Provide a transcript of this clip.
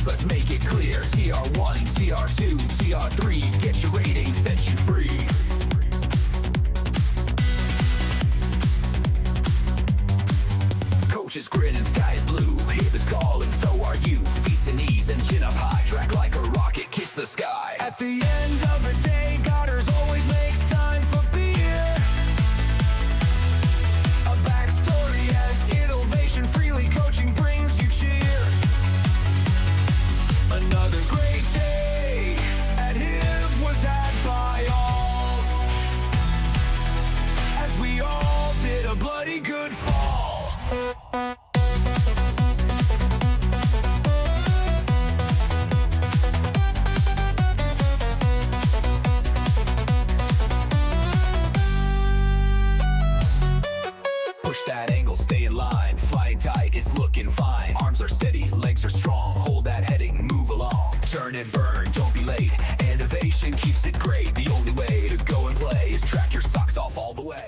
class, let's make it clear. TR1, TR2, TR3, get your rating, set you free. Coaches grin and sky's blue. Hip is calling, so are you. Feet to knees and chin up high. Track like a rocket, kiss the sky. At the end of the day, Goddard's always makes time for beer. A backstory as innovation freely coaching brings you cheer. Another great day at him was had by all, as we all did a bloody good fall. Push that angle, stay in line. Flying tight, it's looking fine. Arms are steady, legs are strong. Hold that heading, move along. Turn and burn, don't be late. Innovation keeps it great. The only way to go and play is track your socks off all the way.